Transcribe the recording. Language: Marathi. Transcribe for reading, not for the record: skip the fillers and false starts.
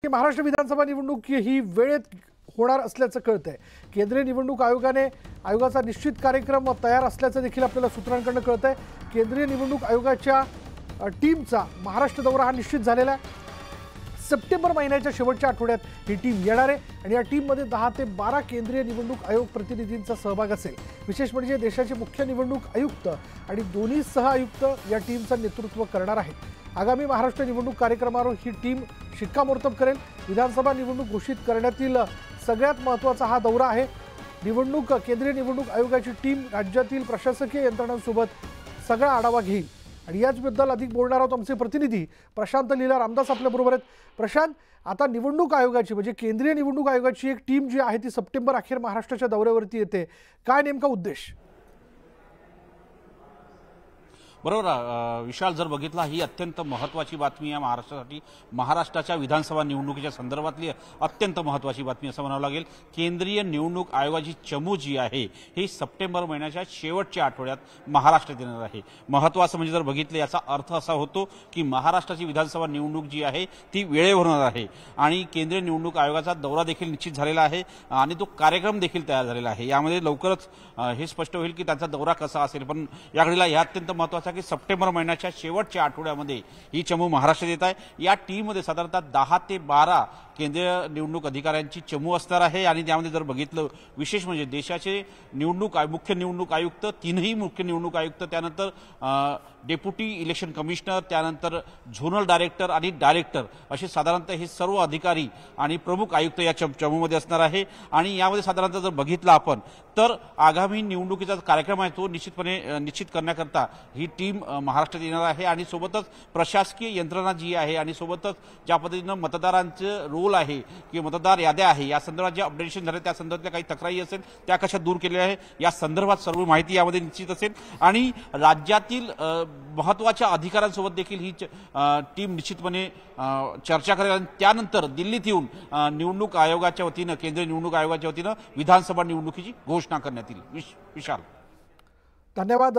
महाराष्ट्र विधानसभा निवडणूक ही वेळेत होणार असल्याचं कळतंय। केंद्रीय निवडणूक आयोगाचा निश्चित कार्यक्रम तयार असल्याचं देखील आपल्याला सूत्रांकडून कळतंय। केंद्रीय निवडणूक आयोगाच्या टीमचा महाराष्ट्र दौरा हा निश्चित झालेला आहे। सप्टेंबर महिन्याच्या शेवटच्या आठवड्यात ही टीम येणार आहे आणि या टीममध्ये 10 ते 12 केंद्रीय निवडणूक आयोग प्रतिनिधींचा सहभाग असेल। विशेष म्हणजे देशाचे मुख्य निवडणूक आयुक्त आणि दोन्ही सह आयुक्त या टीमचं नेतृत्व करणार आहेत। आगामी महाराष्ट्र निवडणूक कार्यक्रमावर ही टीम शिक्कामोर्तब करेल। विधानसभा निवडणूक घोषित करण्यातील सगळ्यात महत्त्वाचा हा दौरा आहे। केंद्रीय निवडणूक आयोगाची टीम राज्यातील प्रशासकीय यंत्रणांसोबत सगळा आढावा घेईल आणि याचबद्दल अधिक बोलणार आहोत आमचे प्रतिनिधी प्रशांत लीला रामदास आपल्या बरोबर आहेत। प्रशांत, आता निवडणूक आयोगाची म्हणजे केंद्रीय निवडणूक आयोगाची एक टीम जी आहे ती सप्टेंबर अखेर महाराष्ट्राच्या दौऱ्यावरती येते, काय नेमका उद्देश? बरोबर विशाल, जर बघितला ही अत्यंत महत्त्वाची बातमी आहे महाराष्ट्रासाठी। महाराष्ट्राच्या विधानसभा निवडणुकीच्या संदर्भातली अत्यंत महत्त्वाची बातमी असं म्हणावं लागेल। केंद्रीय निवडणूक आयोगाची चमू जी आहे ही सप्टेंबर महिन्याच्या शेवटच्या आठवड्यात महाराष्ट्रात येणार आहे। महत्त्वाचं म्हणजे जर बघितलं याचा अर्थ असा होतो की महाराष्ट्राची विधानसभा निवडणूक जी आहे ती वेळेवर होणार आहे आणि केंद्रीय निवडणूक आयोगाचा दौरा देखील निश्चित झालेला आहे आणि तो कार्यक्रम देखील तयार झालेला आहे। यामध्ये लवकरच हे स्पष्ट होईल की त्यांचा दौरा कसा असेल, पण याकडीला हे अत्यंत महत्त्वाचं की सप्टेंबर महिन्याच्या शेवटच्या आठवड्यामध्ये ही चमू महाराष्ट्रात येत आहे। या टीममध्ये साधारणतः 10 ते 12 केंद्रीय निवडणूक अधिकाऱ्यांची चमू असणार आहे आणि त्यामध्ये जर बघितलं विशेष म्हणजे देशाचे मुख्य निवडणूक आयुक्त, तीनही मुख्य निवडणूक आयुक्त, त्यानंतर डेप्युटी इलेक्शन कमिशनर, त्यानंतर झोनल डायरेक्टर आणि डायरेक्टर असे साधारणतः हे सर्व अधिकारी आणि प्रमुख आयुक्त या चमूमध्ये असणार आहे। आणि यामध्ये साधारणतः जर बघितलं आपण तर आगामी निवडणुकीचा कार्यक्रम आहे तो निश्चित करण्याकरता ही टीम महाराष्ट्रात येणार आहे आणि सोबतच प्रशासकीय यंत्रणा जी आहे आणि सोबतच ज्या पद्धतीनं मतदारांचं रोल आहे की मतदार याद्या आहे या संदर्भात जे अपडेशन झाले त्या संदर्भातल्या काही तक्रारी असेल त्या कशा दूर केलेल्या आहे या संदर्भात सर्व माहिती यामध्ये निश्चित असेल आणि राज्यातील महत्त्वाच्या अधिकाऱ्यांसोबत देखील ही टीम निश्चितपणे चर्चा करेल आणि त्यानंतर दिल्लीत येऊन निवडणूक आयोगाच्या वतीनं केंद्रीय निवडणूक आयोगाच्या वतीनं विधानसभा निवडणुकीची घोषणा करण्यात येईल। विशाल, धन्यवाद।